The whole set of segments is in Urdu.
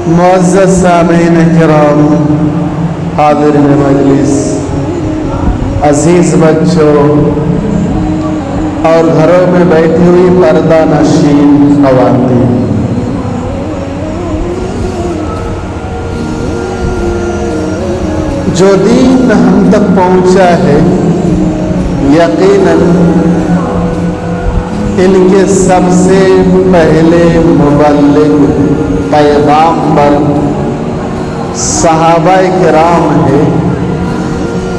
معزز سامعین کرام، حاضرین مجلس، عزیز بچوں اور گھروں میں بیٹھی ہوئی پردہ نشین خواتین، جو دین ہم تک پہنچا ہے یقیناً ان کے سب سے پہلے مبلغ پیغامبر صحابہ کرام ہے۔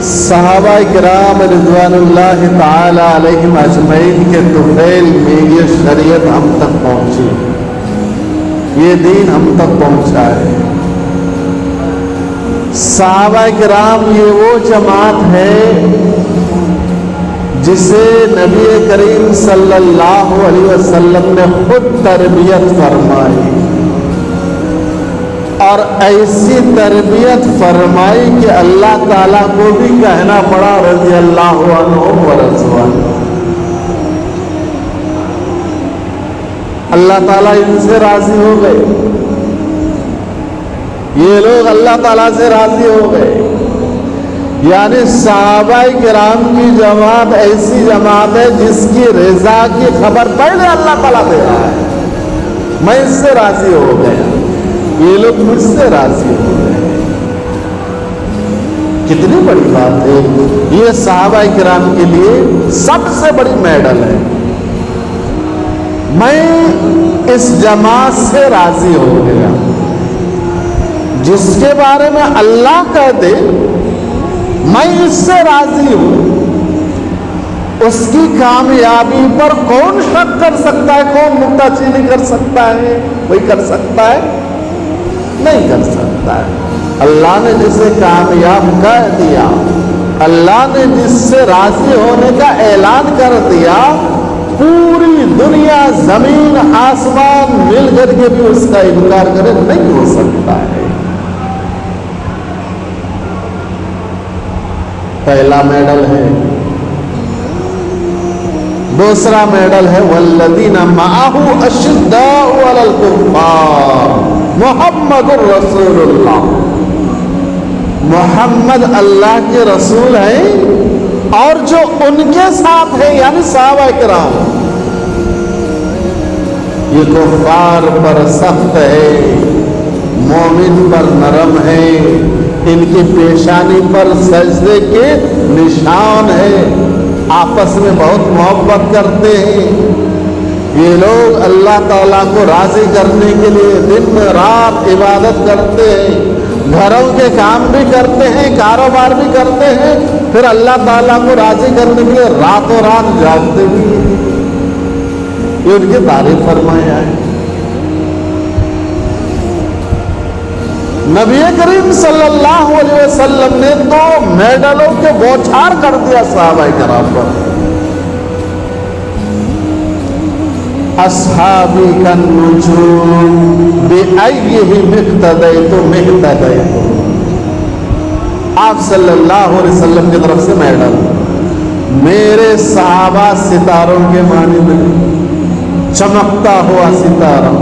صحابہ کرام رضوان اللہ تعالی علیہم اجمعین کے طفیل میں یہ شریعت ہم تک پہنچی، یہ دین ہم تک پہنچا ہے۔ صحابہ کرام یہ وہ جماعت ہے جسے نبی کریم صلی اللہ علیہ وسلم نے خود تربیت فرمائی، اور ایسی تربیت فرمائی کہ اللہ تعالیٰ کو بھی کہنا پڑا رضی اللہ عنہم ورضوان۔ اللہ تعالیٰ ان سے راضی ہو گئے، یہ لوگ اللہ تعالیٰ سے راضی ہو گئے۔ یعنی صحابہ کرام کی جماعت ایسی جماعت ہے جس کی رضا کی خبر پہلے اللہ تعالیٰ دے رہا ہے، میں اس سے راضی ہو گیا، یہ لوگ مجھ سے راضی ہو گئے۔ کتنی بڑی بات ہے یہ، صحابہ کرام کے لیے سب سے بڑی میڈل ہے۔ میں اس جماعت سے راضی ہو گیا، جس کے بارے میں اللہ کہہ دے میں اس سے راضی ہوں، اس کی کامیابی پر کون شک کر سکتا ہے، کون نکتہ چینی کر سکتا ہے؟ کوئی کر سکتا ہے؟ نہیں کر سکتا ہے۔ اللہ نے جسے کامیاب کر دیا، اللہ نے جس سے راضی ہونے کا اعلان کر دیا، پوری دنیا زمین آسمان مل کر کے بھی اس کا انکار کرے نہیں ہو سکتا ہے۔ پہلا میڈل ہے۔ دوسرا میڈل ہے والذین معہ اشداء علی الکفار محمد الرسول اللہ۔ محمد اللہ کے رسول ہیں اور جو ان کے ساتھ ہے یعنی صحابہ کرام، یہ کفار پر سخت ہے، مومن پر نرم ہے، ان کی پیشانی پر سجدے کے نشان ہے، آپس میں بہت محبت کرتے ہیں۔ یہ لوگ اللہ تعالیٰ کو راضی کرنے کے لیے دن رات عبادت کرتے ہیں، گھروں کے کام بھی کرتے ہیں، کاروبار بھی کرتے ہیں، پھر اللہ تعالیٰ کو راضی کرنے کے لیے راتوں رات جاگتے بھی ہیں۔ یہ ان کی تعریف فرمایا ہے۔ نبی کریم صلی اللہ علیہ وسلم نے تو میڈلوں کے بوچھار کر دیا صحابہ کرام پر۔ اصحابی کالنجوم بأیہم اقتدیتم اہتدیتم۔ آپ صلی اللہ علیہ وسلم کی طرف سے میڈل، میرے صحابہ ستاروں کے مانند چمکتا ہوا ستارہ،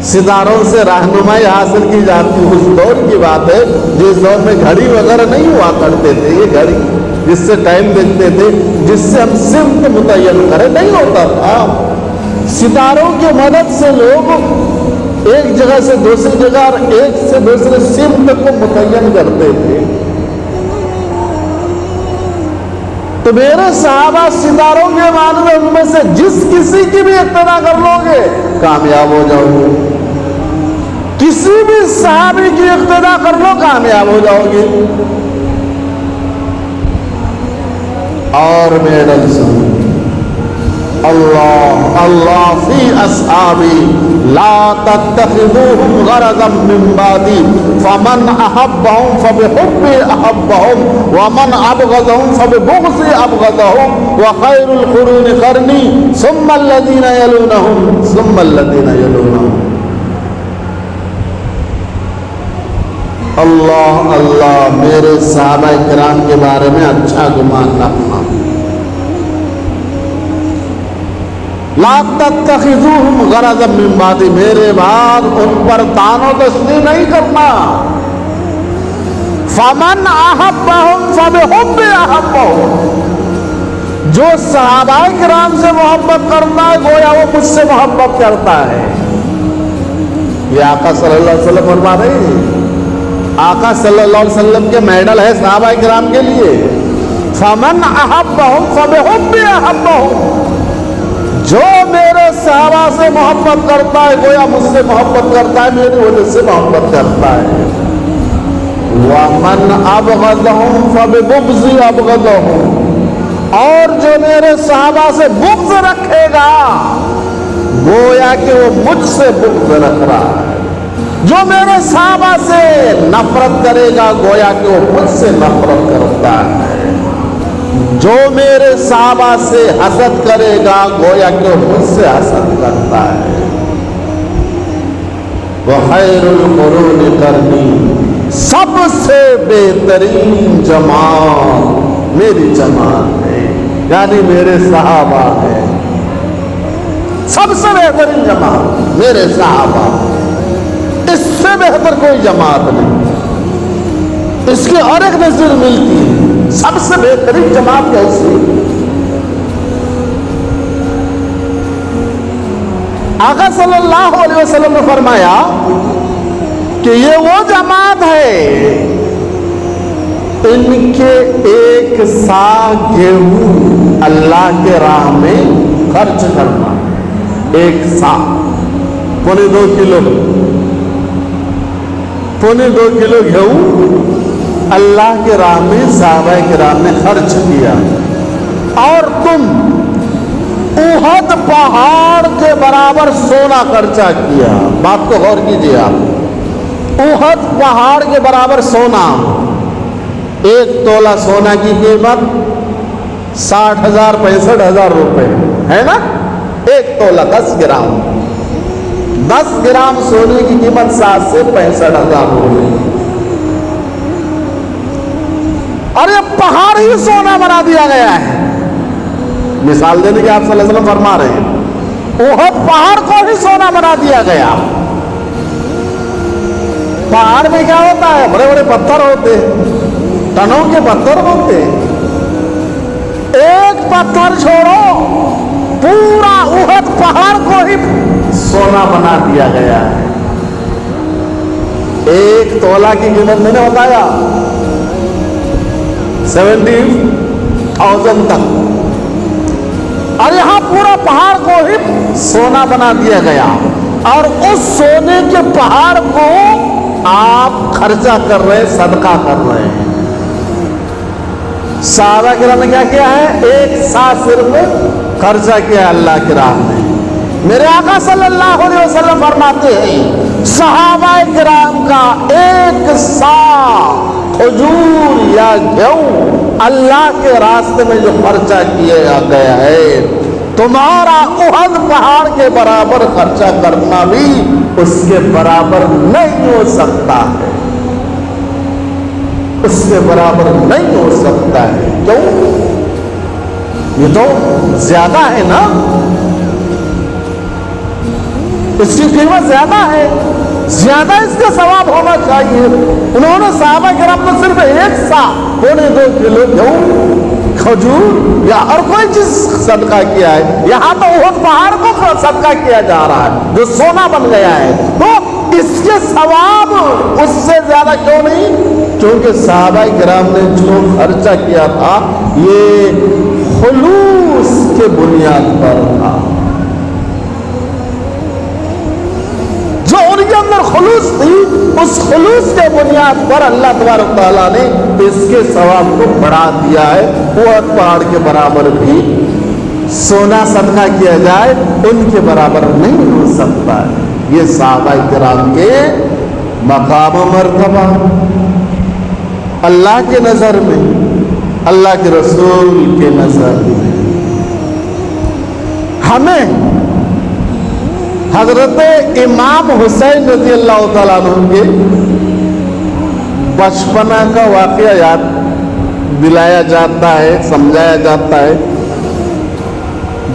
ستاروں سے رہنمائی حاصل کی جاتی۔ اس دور کی بات ہے جس دور میں گھڑی وغیرہ نہیں ہوا کرتے تھے، یہ گھڑی جس سے ٹائم دیکھتے تھے، جس سے ہم سمت متعین کریں نہیں ہوتا تھا۔ ستاروں کی مدد سے لوگ ایک جگہ سے دوسری جگہ اور ایک سے دوسرے سمت کو متعین کرتے تھے۔ تو میرے صحابہ ستاروں کے مانند، ان میں سے جس کسی کی بھی اقتدا کر لو گے کامیاب ہو جاؤ گے، کسی بھی صحابی کی اقتدا کر لو کامیاب ہو جاؤ گے۔ اور میڈل سن، اللہ اللہ فی اصحابی لا تتخذوهم غرضا من بعدی فمن احبهم فبحبی احبهم ومن ابغضهم فببغضی ابغضهم وخیر القرون قرنی ثم الذین یلونهم ثم الذین یلونهم۔ اللہ اللہ میرے صحابہ کرام کے بارے میں اچھا گمان رکھنا، لا تتخذوہم غرضا من بعدی، میرے بعد ان پر طعن و تشنیع نہیں کرنا. فمن احبہم فبحب احبہم، جو صحابہ کرام سے محبت کرتا ہے گویا وہ مجھ سے محبت کرتا ہے. یہ آقا صلی اللہ علیہ وسلم فرما رہے ہیں. آقا صلی اللہ علیہ وسلم کے میڈل ہے صحابہ کرام کے لیے. فمن احبہم فبحب احبہم، جو میرے صحابہ سے محبت کرتا ہے گویا مجھ سے محبت کرتا ہے، میری وجہ سے محبت کرتا ہے. ومن ابغضہم فببغض ابغضہم، اور جو میرے صحابہ سے بغض رکھے گا گویا کہ وہ مجھ سے بغض رکھ رہا ہے. جو میرے صحابہ سے نفرت کرے گا گویا کہ وہ مجھ سے نفرت کرتا ہے. جو میرے صحابہ سے حسد کرے گا گویا کہ وہ مجھ سے حسد کرتا ہے. وخیر القرون قرنی، سب سے بہترین جماعت میری جماعت ہے، یعنی میرے صحابہ ہے. سب سے بہترین جماعت میرے صحابہ، اس سے بہتر کوئی جماعت نہیں. اس کی اور ایک نظر ملتی ہے، سب سے بہترین جماعت کیسی؟ آقا صلی اللہ علیہ وسلم نے فرمایا کہ یہ وہ جماعت ہے ان کے ایک سا گیہوں اللہ کے راہ میں خرچ کرنا. ایک سا پونے 2 کلو، پونے 2 کلو گیہوں اللہ کے راہ میں صحابہ کرام نے خرچ کیا. اور تم احد پہاڑ کے برابر سونا خرچہ کیا. بات کو غور کیجیے آپ. احد پہاڑ کے برابر سونا، 1 تولہ سونا کی قیمت 60,000 65,000 روپے ہے نا. 1 تولہ 10 گرام، 10 گرام سونے کی قیمت 60 سے 65,000 روپے. اور یہ پہاڑ ہی سونا بنا دیا گیا ہے. مثال دینے کے آپ صلی اللہ علیہ وسلم فرما رہے ہیں احد پہاڑ کو ہی سونا بنا دیا گیا. پہاڑ میں کیا ہوتا ہے؟ بڑے بڑے پتھر ہوتے ہیں، ٹنوں کے پتھر ہوتے ہیں. ایک پتھر چھوڑو، پورا احد پہاڑ کو ہی سونا بنا دیا گیا ہے. 1 تولہ کی قیمت میں نے بتایا 70,000 تک، اور یہاں پورا پہاڑ کو ہی سونا بنا دیا گیا. اور اس سونے کے پہاڑ کو آپ خرچہ کر رہے ہیں، صدقہ کر رہے ہیں. صحابہ کرام نے کیا کیا ہے؟ 1 سا صرف خرچہ کیا اللہ کی راہ میں. میرے آقا صلی اللہ علیہ وسلم فرماتے ہیں صحابہ کرام کا 1 سا کھجور یا گیہوں اللہ کے راستے میں جو خرچہ کیا گیا ہے، تمہارا احد پہاڑ کے برابر خرچہ کرنا بھی اس کے برابر نہیں ہو سکتا ہے. اس کے برابر نہیں ہو سکتا ہے. کیوں؟ یہ تو زیادہ ہے نا، اس کی قیمت زیادہ ہے، زیادہ اس کا ثواب ہونا چاہیے. انہوں نے صحابہ کرام کو صرف 1 سا پونے 2 کلو گیہوں، کھجور یا اور کوئی چیز صدقہ کیا ہے. یہاں تو احد پہاڑ کو صدقہ کیا جا رہا ہے جو سونا بن گیا ہے. تو اس کے ثواب اس سے زیادہ کیوں نہیں؟ کیونکہ صحابہ کرام نے جو خرچہ کیا تھا یہ خلوص کے بنیاد پر تھا. جو ان کے اندر خلوص تھی، اس خلوص کے بنیاد پر اللہ تبارک تعالیٰ نے اس کے ثواب کو بڑھا دیا ہے. احد پہاڑ کے برابر بھی سونا صدقہ کیا جائے ان کے برابر نہیں ہو سکتا ہے. یہ صحابہ کرام کے مقام و مرتبہ اللہ کے نظر میں، اللہ کے رسول کے نظر میں. ہمیں حضرت امام حسین رضی اللہ تعالیٰ عنہ کے بچپنا کا واقعہ یاد دلایا جاتا ہے، سمجھایا جاتا ہے.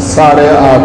8.5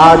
8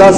10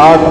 8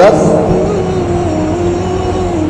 10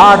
8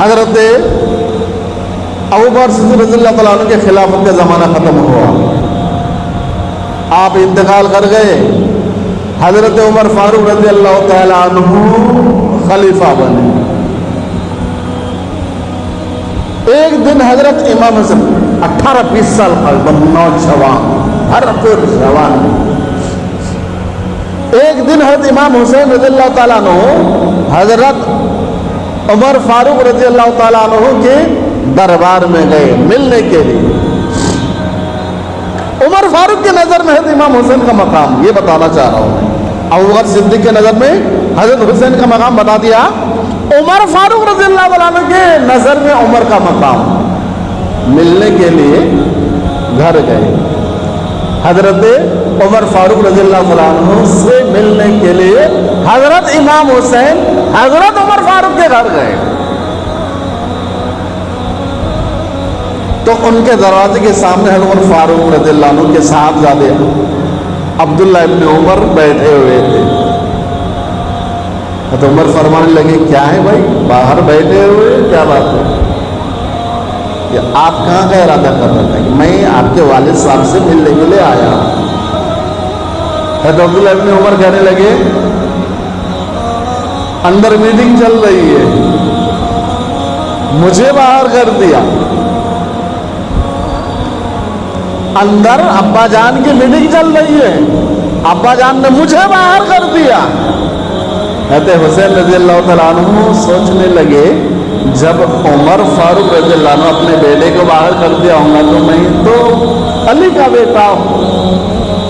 حضرت ابوبکر صدیق رضی اللہ تعالیٰ عنہ کے خلافت کا زمانہ ختم ہوا، آپ انتقال کر گئے، حضرت عمر فاروق رضی اللہ تعالیٰ عنہ خلیفہ بنے۔ ایک دن حضرت امام حسن 18-20 سال کا نوجوان، ہر پر جوان، ایک دن حضرت امام حسین رضی اللہ تعالیٰ عنہ حضرت عمر فاروق رضی اللہ تعالیٰ عنہ کے دربار میں گئے ملنے کے لیے۔ عمر فاروق کی نظر میں حضرت امام حسین کا مقام، یہ بتانا چاہ رہا ہوں میں، ابوبکر صدیق کی نظر میں حضرت حسین کا مقام بتا دیا، عمر فاروق رضی اللہ عنہ کے نظر میں عمر کا مقام، ملنے کے لیے گھر گئے، حضرت عمر فاروق رضی اللہ عنہ سے ملنے کے لیے حضرت امام حسین حضرت عمر فاروق کے گھر گئے، تو ان کے دروازے کے سامنے حضرت عمر فاروق رضی اللہ عنہ کے صاحبزادے عبداللہ ابن عمر بیٹھے ہوئے تھے۔ تو عمر فرمانے لگے، کیا ہے بھائی باہر بیٹھے ہوئے، کیا بات ہے؟ کہ آپ کہاں کا ارادہ کر رہے تھے؟ کہ میں آپ کے والد صاحب سے ملنے کے لیے آیا۔ حضرت عبداللہ ابن عمر کہنے لگے، اندر میٹنگ چل رہی ہے، مجھے باہر کر دیا، اندر ابا جان کی میٹنگ چل رہی ہے، ابا جان نے مجھے باہر کر دیا۔ حضرت حسین رضی اللہ تعالیٰ عنہ سوچنے لگے، جب عمر فاروق رضی اللہ عنہ اپنے بیٹے کو باہر کر دیا ہوں گا تو میں تو علی کا بیٹا ہوں،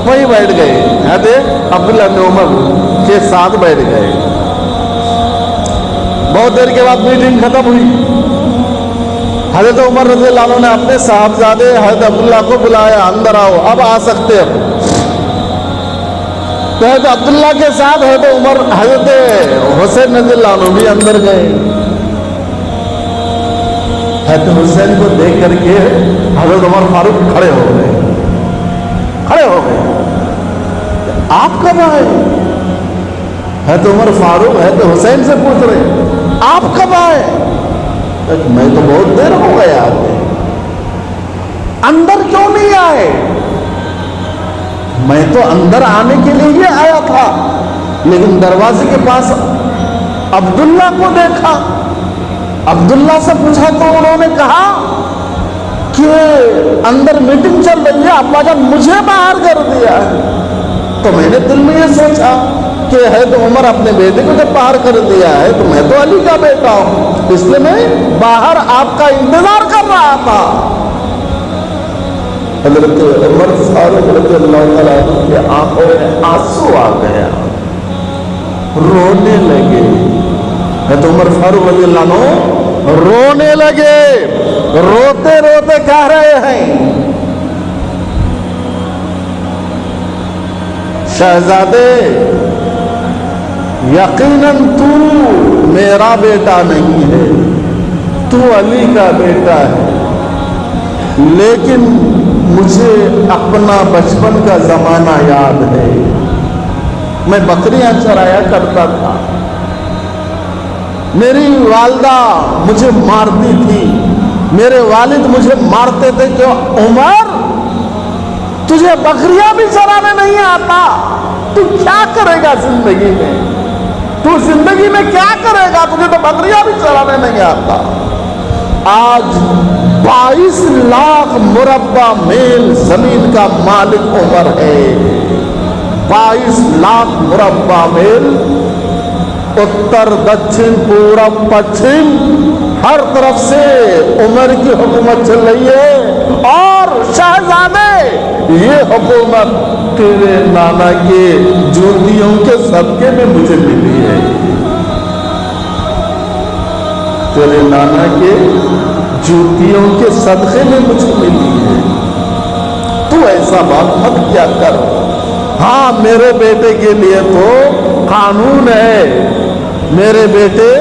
وہیں بیٹھ گئے، حضرت عبداللہ بن عمر کے ساتھ بیٹھ گئے۔ بہت دیر کے بعد میٹنگ ختم ہوئی، حضرت عمر رضی اللہ عنہ نے اپنے صاحبزادے حضرت عبداللہ کو بلایا، اندر آؤ، اب آ سکتے ہو۔ تو حضرت عبداللہ کے ساتھ حضرت عمر حضرت حسین رضی اللہ عنہ بھی اندر گئے۔ حضرت حسین کو دیکھ کر کے حضرت عمر فاروق کھڑے ہو گئے، آپ کب آئے؟ حضرت عمر فاروق حضرت حسین سے پوچھ رہے، آپ کب آئے؟ میں تو بہت دیر ہو گیا، اندر کیوں نہیں آئے؟ میں تو اندر آنے کے لیے ہی آیا تھا، لیکن دروازے کے پاس عبداللہ کو دیکھا، عبداللہ سے پوچھا تو انہوں نے کہا کہ اندر میٹنگ چل رہی ہے، ابا جان مجھے باہر کر دیا ہے۔ تو میں نے دل میں یہ سوچا کہ ہے تو عمر اپنے بیٹے کو جب باہر کر دیا ہے تو میں تو علی کا بیٹا ہوں، اس لیے میں باہر آپ کا انتظار کر رہا تھا۔ حضرت عمر فاروق رضی اللہ تعالیٰ عنہ کی آنکھوں میں آنسو آ گیا، رونے لگے۔ حضرت عمر فاروق رضی اللہ عنہ رونے لگے، روتے روتے کہہ رہے ہیں، شہزادے یقیناً تو میرا بیٹا نہیں ہے، تو علی کا بیٹا ہے، لیکن مجھے اپنا بچپن کا زمانہ یاد ہے، میں بکریاں چرایا کرتا تھا، میری والدہ مجھے مارتی تھی، میرے والد مجھے مارتے تھے کہ عمر تجھے بکریاں بھی چرانے نہیں آتا، تو کیا کرے گا زندگی میں؟ تو زندگی میں کیا کرے گا؟ تجھے تو بکریاں بھی چرانے نہیں آتا۔ آج 22 لاکھ مربع میل زمین کا مالک عمر ہے، 22 لاکھ مربع میل، اتر دکشن پورب پچھم ہر طرف سے عمر کی حکومت چل رہی ہے، اور شہزادے یہ حکومت تیرے نانا کے جوتیوں کے صدقے میں مجھے ملی ہے، تیرے نانا کے جوتیوں کے صدقے میں مجھے ملی ہے، تو ایسا بات مت کیا کر۔ ہاں میرے بیٹے کے لیے تو قانون ہے، میرے بیٹے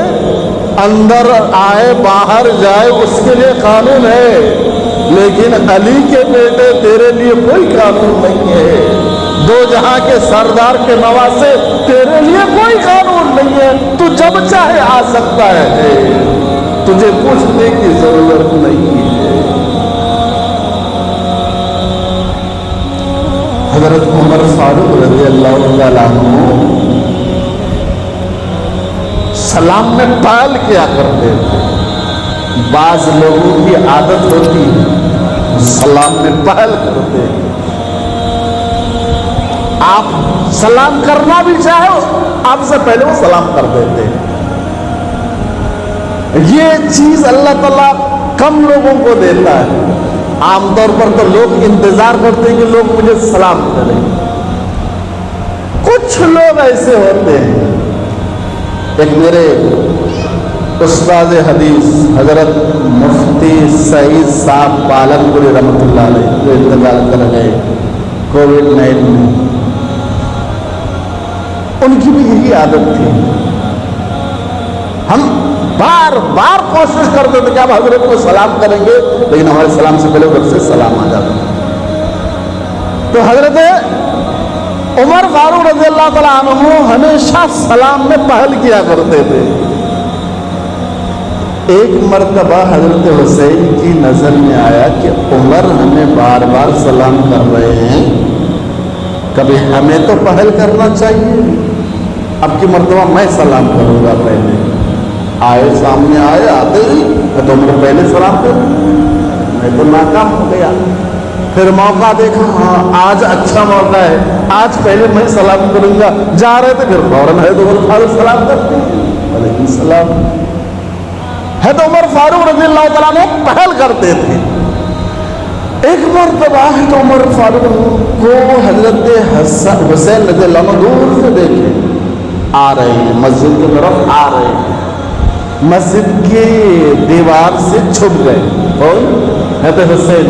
اندر آئے باہر جائے اس کے لیے قانون ہے، لیکن علی کے بیٹے تیرے لیے کوئی قانون نہیں ہے۔ دو جہاں کے سردار کے نواسے، تیرے لیے کوئی قانون نہیں ہے، تو جب چاہے آ سکتا ہے، تجھے پوچھنے کی ضرورت نہیں ہے۔ حضرت عمر فاروق رضی اللہ تعالیٰ عنہ سلام میں پہل کیا کرتے تھے۔ بعض لوگوں کی عادت ہوتی ہے سلام میں پہل کرتے ہیں۔ آپ سلام کرنا بھی چاہو، آپ سے پہلے وہ سلام کر دیتے ہیں۔ یہ چیز اللہ تعالیٰ کم لوگوں کو دیتا ہے۔ عام طور پر تو لوگ انتظار کرتے ہیں کہ لوگ مجھے سلام کریں۔ کچھ لوگ ایسے ہوتے ہیں، ایک میرے استاد حدیث حضرت مفتی سعید صاحب پالن پوری رحمۃ اللہ علیہ جو انتقال کر گئے کووڈ-19 میں، ان کی بھی یہی عادت تھی۔ ہم بار بار کوشش کرتے تھے کہ آپ حضرت کو سلام کریں گے، لیکن ہمارے سلام سے پہلے ادھر سے سلام آ جاتا۔ تو حضرت عمر فاروق رضی اللہ تعالیٰ عنہ ہمیشہ سلام میں پہل کیا کرتے تھے۔ ایک مرتبہ حضرت حسین کی نظر میں آیا کہ عمر ہمیں بار بار سلام کر رہے ہیں، کبھی ہمیں تو پہل کرنا چاہیے، اب کی مرتبہ میں سلام کروں گا پہلے۔ آئے، سامنے آئے، آتے ہی تو عمر پہلے سلام کر، میں تو ناکام ہو گیا۔ پھر موقع دیکھا، ہاں آج اچھا موقع ہے، آج پہلے میں سلام کروں گا۔ جا رہے تھے پھر فوراً ہے تو عمر فاروق سلام کرتے ہیں، وعلیکم السلام۔ ہے تو عمر فاروق رضی اللہ تعالیٰ نے پہل کرتے تھے۔ ایک مرتبہ ہے تو عمر فاروق کو حضرت حسین رضی اللہ عنہ دور سے دیکھے آ رہے ہیں، مسجد کی طرف آ رہے ہیں، مسجد کی دیوار سے چھپ گئے اور حضرت حسین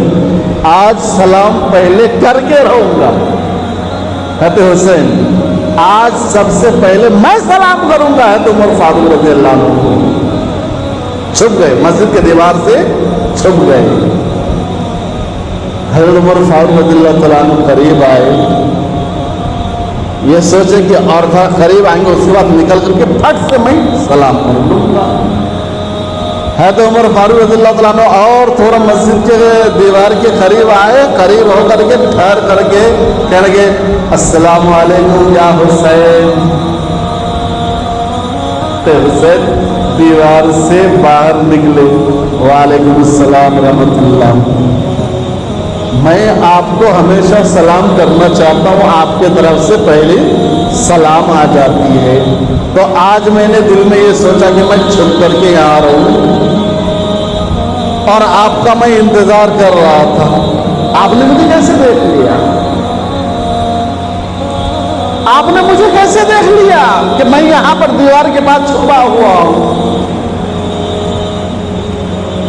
آج سلام پہلے کر کے رہوں گا، حضرت حسین آج سب سے پہلے میں سلام کروں گا، ہے تو عمر فاروق رضی اللہ عنہ کو چھپ گئے، مسجد کے دیوار سے چھپ گئے۔ حضرت عمر فاروق رضی اللہ تعالیٰ عنہ قریب آئے، یہ سوچے کہ اور تھوڑا قریب آئیں گے، اس کے بعد نکل کر کے پھٹ سے میں سلام کر لوں گا۔ حضرت عمر فاروق رضی اللہ تعالیٰ عنہ اور تھوڑا مسجد کے دیوار کے قریب آئے، قریب ہو کر کے ٹھہر کر کے کہنے لگے السلام علیکم یا حسین۔ حسین دیوار سے باہر نکلے، وعلیکم السلام رحمۃ اللہ، میں آپ کو ہمیشہ سلام کرنا چاہتا ہوں، آپ کے طرف سے پہلے سلام آ جاتی ہے، تو آج میں نے دل میں یہ سوچا کہ میں چھپ کر کے یہاں رہوں اور آپ کا میں انتظار کر رہا تھا۔ آپ نے مجھے کیسے دیکھ لیا؟ آپ نے مجھے کیسے دیکھ لیا کہ میں یہاں پر دیوار کے پاس چھپا ہوا ہوں؟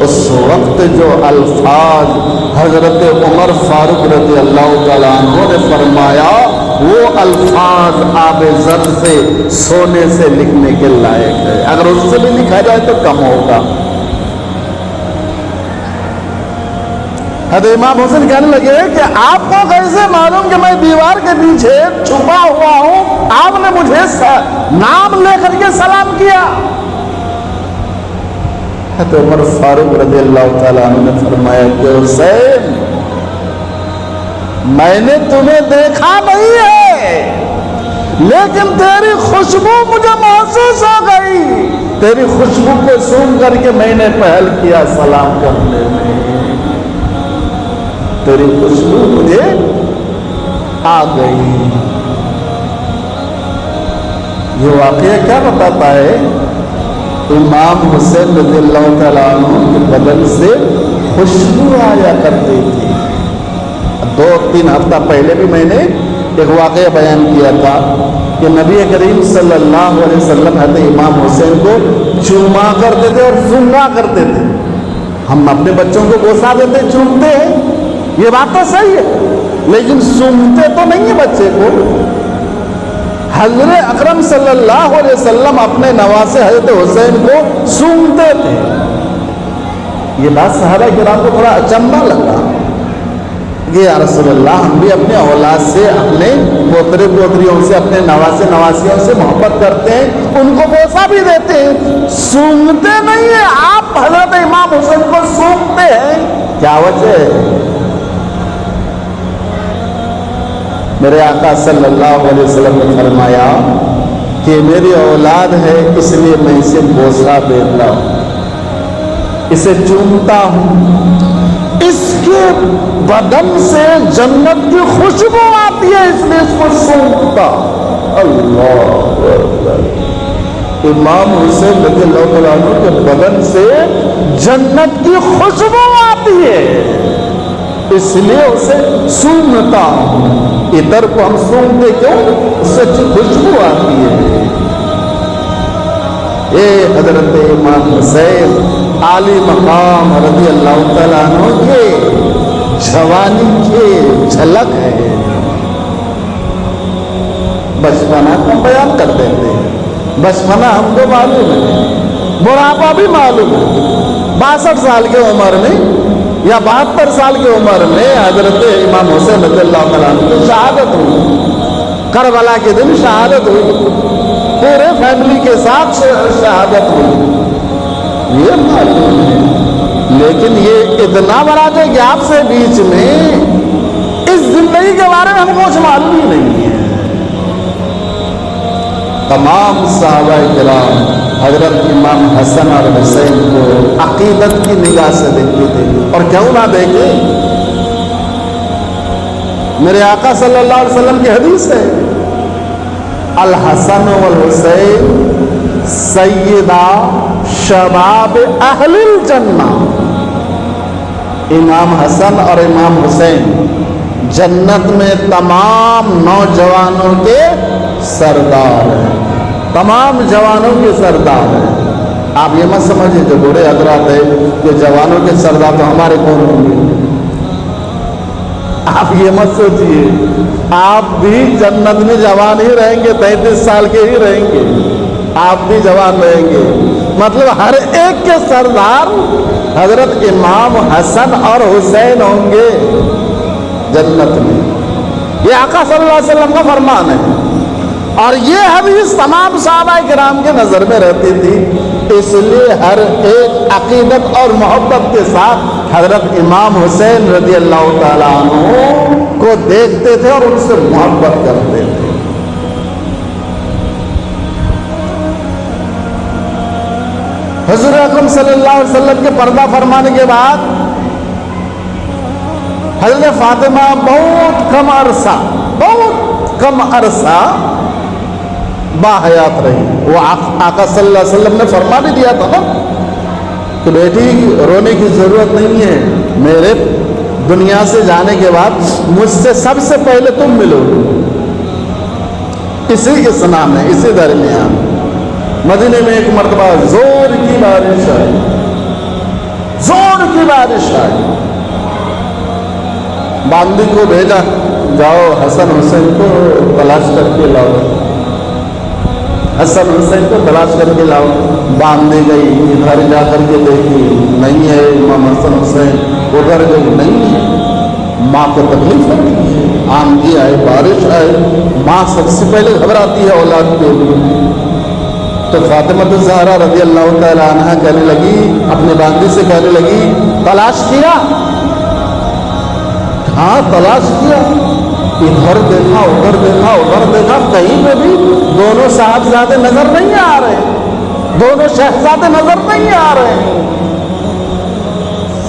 اس وقت جو الفاظ حضرت عمر فاروق رضی اللہ تعالیٰ عنہ نے فرمایا، وہ الفاظ آب زر سے سونے سے لکھنے کے لائق ہے، اگر اس سے بھی لکھا جائے تو کم ہوگا۔ حضرت امام حسین کہنے لگے کہ آپ کو کیسے معلوم کہ میں دیوار کے پیچھے چھپا ہوا ہوں؟ آپ نے مجھے نام لے کر کے سلام کیا۔ حضرت عمر فاروق رضی اللہ تعالیٰ عنہ نے فرمایا کہ حسین، میں نے تمہیں دیکھا نہیں ہے، لیکن تیری خوشبو مجھے محسوس ہو گئی، تیری خوشبو کو سون کر کے میں نے پہل کیا سلام کرنے میں، تیری خوشبو مجھے آ گئی۔ یہ واقعہ کیا بتاتا ہے؟ امام حسین رضی اللہ تعالیٰ عنہ کے بدن سے خوشبو آیا کرتی تھی۔ 2-3 ہفتہ پہلے بھی میں نے ایک واقعہ بیان کیا تھا کہ نبی کریم صلی اللہ علیہ وسلم حضرت امام حسین کو چوما کرتے تھے اور سونگا کرتے تھے۔ ہم اپنے بچوں کو بوسا دیتے، چومتے ہیں، یہ بات تو صحیح ہے، لیکن سونگتے تو نہیں ہیں بچے کو۔ حضرت اکرم صلی اللہ علیہ وسلم اپنے نواسے حضرت حسین کو سونگتے تھے۔ یہ بات صحابہ کرام کو تھوڑا اچنبھا لگا، کہ یا رسول اللہ ہم بھی اپنے اولاد سے، اپنے پوترے پوتریوں سے، اپنے نواسے نواسیوں سے محبت کرتے ہیں، ان کو بوسہ بھی دیتے ہیں، سونگتے نہیں ہیں، آپ حضرت امام حسین کو سونگتے ہیں، کیا وجہ ہے؟ میرے آقا صلی اللہ علیہ وسلم نے فرمایا کہ میری اولاد ہے اس لیے میں اسے بوسہ دیتا ہوں، اسے چومتا ہوں، اس کے بدن سے جنت کی خوشبو آتی ہے اس لیے اس کو سونگتا۔ اللہ اکبر، امام حسین رضی اللہ تعالیٰ عنہ کے بدن سے جنت کی خوشبو آتی ہے اس لیے اسے سونگتا ہوں۔ ادھر کو ہم سونگتے کیوں؟ اس سے اچھی خوشبو آتی ہے۔ اے حضرت امام حسین عالی مقام رضی اللہ تعالیٰ عنہ کے جوانی کے جھلک ہے، بچپنا کا بیان کر دیتے ہیں، بچپنا ہم کو معلوم ہے، بڑھاپا بھی معلوم ہے۔ 62 سال کی عمر میں یا 72 سال کی عمر میں حضرت امام حسین رضی اللہ تعالیٰ عنہ کی شہادت ہوئی، کربلا کے دن شہادت ہوئی، پورے فیملی کے ساتھ شہادت ہوئی، یہ معلوم ہے۔ لیکن یہ اتنا بڑا جو گیپ سے بیچ میں اس زندگی کے بارے میں ہم کو کچھ معلوم ہی نہیں ہے۔ تمام صحابہ کرام حضرت امام حسن اور حسین کو عقیدت کی نگاہ سے دیکھتے تھے، اور کیوں نہ دیکھے؟ میرے آقا صلی اللہ علیہ وسلم کی حدیث ہے، الحسن والحسین سیدہ شباب اہل الجنہ، امام حسن اور امام حسین جنت میں تمام نوجوانوں کے سردار ہیں، تمام جوانوں کے سردار ہیں۔ آپ یہ مت سمجھیں جو بوڑھے حضرات ہیں کہ جوانوں کے سردار تو ہمارے کون ہوں گے، آپ یہ مت سوچئے، آپ بھی جنت میں جوان ہی رہیں گے، 33 سال کے ہی رہیں گے، آپ بھی جوان رہیں گے، مطلب ہر ایک کے سردار حضرت امام حسن اور حسین ہوں گے جنت میں۔ یہ آقا صلی اللہ علیہ وسلم کا فرمان ہے، اور یہ حدیث تمام صحابہ کرام کے نظر میں رہتی تھی، اس لیے ہر ایک عقیدت اور محبت کے ساتھ حضرت امام حسین رضی اللہ تعالیٰ عنہ کو دیکھتے تھے اور ان سے محبت کرتے تھے۔ حضور اکرم صلی اللہ علیہ وسلم کے پردہ فرمانے کے بعد حضرت فاطمہ بہت کم عرصہ باحیات رہی۔ وہ آقا صلی اللہ علیہ وسلم نے فرما بھی دیا تھا نا کہ بیٹی رونے کی ضرورت نہیں ہے، میرے دنیا سے جانے کے بعد مجھ سے سب سے پہلے تم ملو۔ اسی اسنا میں، اسی درمیان مدینے میں ایک مرتبہ زور کی بارش آئی، زور کی بارش آئی، باندی کو بھیجا، جاؤ حسن حسین کو تلاش کر کے لاؤ، حسن حسین کو تلاش کر کے لاؤ۔ باندھی گئی، ادھر جا کر کے دیکھی نہیں ہے امام حسن حسین، ادھر گئی نہیں ہے، ماں کو تکلیف ہوتی ہے، آندھی آئے بارش آئے، ماں سب سے پہلے گھبراتی ہے اولاد کے لیے۔ تو فاطمہ الزہرا رضی اللہ تعالی عنہا کہنے لگی، اپنے باندھی سے کہنے لگی، تلاش کیا؟ ہاں تلاش کیا، ادھر دیکھا ادھر دیکھا ادھر دیکھا، کہیں پہ بھی دونوں صاحبزادے نظر نہیں آ رہے، دونوں شہزادے نظر نہیں آ رہے۔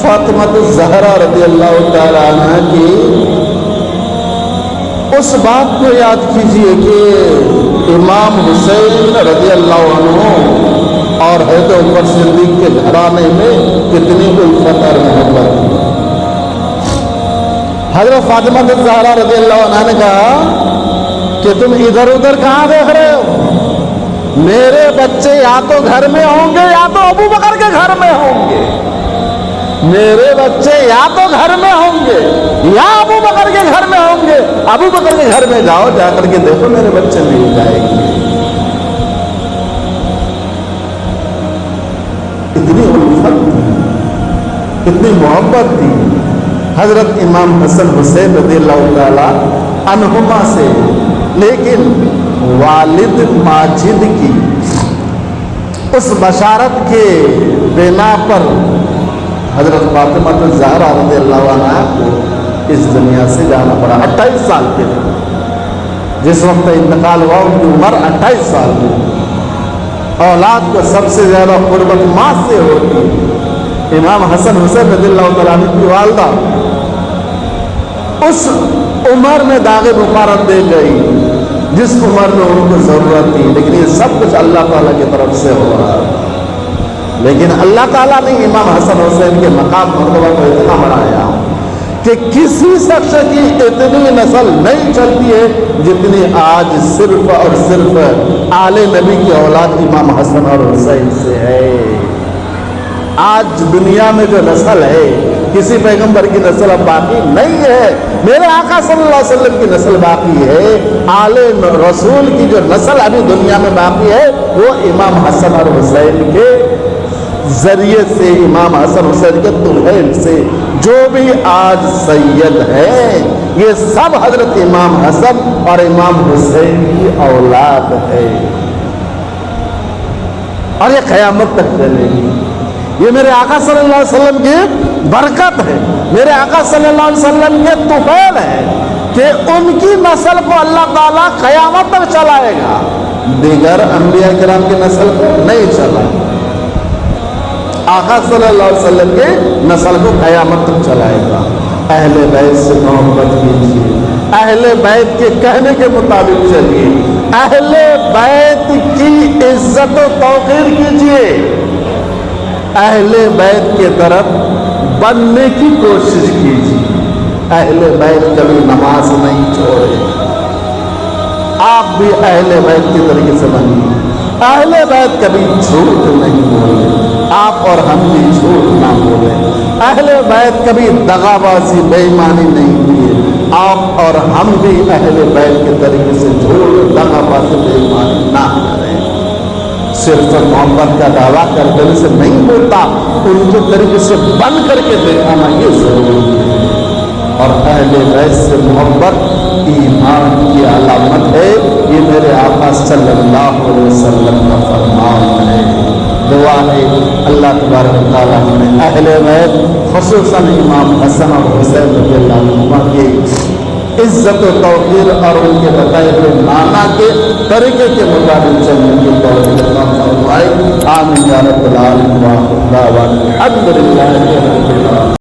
فاطمہ الزہرا رضی اللہ تعالی عنہا کی اس بات کو یاد کیجئے کہ امام حسین رضی اللہ عنہ اور حضرت عمر صدیق کے گھرانے میں کتنی الفت اور محبت ہے۔ حضرت فاطمہ الزہرا رضی اللہ عنہ نے کہا کہ تم ادھر ادھر کہاں دیکھ رہے ہو؟ میرے بچے یا تو گھر میں ہوں گے یا تو ابو بکر کے گھر میں ہوں گے، میرے بچے یا تو گھر میں ہوں گے یا ابو بکر کے گھر میں ہوں گے۔ ابو بکر کے گھر میں جاؤ، جا کر کے دیکھو میرے بچے مل جائیں گے۔ اتنی الفت تھی، اتنی محبت تھی حضرت امام حسن حسین رضی اللہ تعالیٰ عنہما سے، لیکن والد ماجد کی اس بشارت کے بنا پر حضرت فاطمہ الزہرا رضی اللہ عنہا کو اس دنیا سے جانا پڑا 28 سال کے تھے جس وقت انتقال ہوا، ان کی عمر 28 سال کی۔ اولاد کو سب سے زیادہ قربت ماں سے ہوتی۔ امام حسن حسین رضی اللہ تعالیٰ عنہ کی والدہ اس عمر میں داغ مبارک دے گئی جس عمر میں ان کو ضرورت تھی، لیکن یہ سب کچھ اللہ تعالیٰ کی طرف سے ہو رہا ہے۔ لیکن اللہ تعالیٰ نے امام حسن حسین کے مقام مرتبہ کو اتنا بڑھایا کہ کسی شخص کی اتنی نسل نہیں چلتی ہے جتنی آج صرف اور صرف آل نبی کی اولاد امام حسن اور حسین سے ہے۔ آج دنیا میں جو نسل ہے کسی پیغمبر کی نسل اب باقی نہیں ہے، میرے آقا صلی اللہ علیہ وسلم کی نسل باقی ہے۔ آل رسول کی جو نسل ابھی دنیا میں باقی ہے وہ امام حسن اور حسین کے ذریعے سے، امام حسن حسین کے طفیل سے جو بھی آج سید ہے یہ سب حضرت امام حسن اور امام حسین کی اولاد ہے، اور یہ قیامت تک چلے گی۔ یہ میرے آقا صلی اللہ علیہ وسلم کی برکت ہے، میرے آقا صلی اللہ علیہ وسلم کے طفیل ہے کہ ان کی نسل کو اللہ تعالیٰ قیامت تک چلائے گا، دیگر انبیاء کرام کی نسل کو نہیں چلائے گا۔ آقا صلی اللہ علیہ وسلم کے نسل کو قیامت تک چلائے گا۔ اہل بیت سے محبت کیجیے، اہل بیت کے کہنے کے مطابق چلیے، اہل بیت کی عزت و توقیر کیجیے، اہل بیت کے طرف بننے کی کوشش کیجیے۔ اہل بیت کبھی نماز نہیں چھوڑے، آپ بھی اہل بیت کے طریقے سے بنیے۔ اہل بیت کبھی جھوٹ نہیں بولے، آپ اور ہم بھی جھوٹ نہ بولیں۔ اہل بیت کبھی دغا بازی بے ایمانی نہیں کیے، آپ اور ہم بھی اہل بیت کے طریقے سے جھوٹ دغا بازی بے ایمانی نہ کریں۔ صرف محبت کا دعویٰ کر دل سے نہیں بولتا، ان کے طریقے سے بن کر کے دکھانا یہ ضروری ہے۔ اور اہل بیت سے محبت ایمان کی علامت ہے، یہ میرے آقا صلی اللہ علیہ وسلم کا فرمان ہے۔ دعا ہے اللہ تبارک و تعالیٰ نے اہل بیت خصوصاً امام حسن اور حسین رضی اللہ عنہما کی عزت و توقیر اور ان کے بتائے ہوئے معنی کے طریقے کے مطابق چلنے کی توفیق عطا فرمائے۔ آمین یا رب العالمین۔ الحمد للہ رب العالمین۔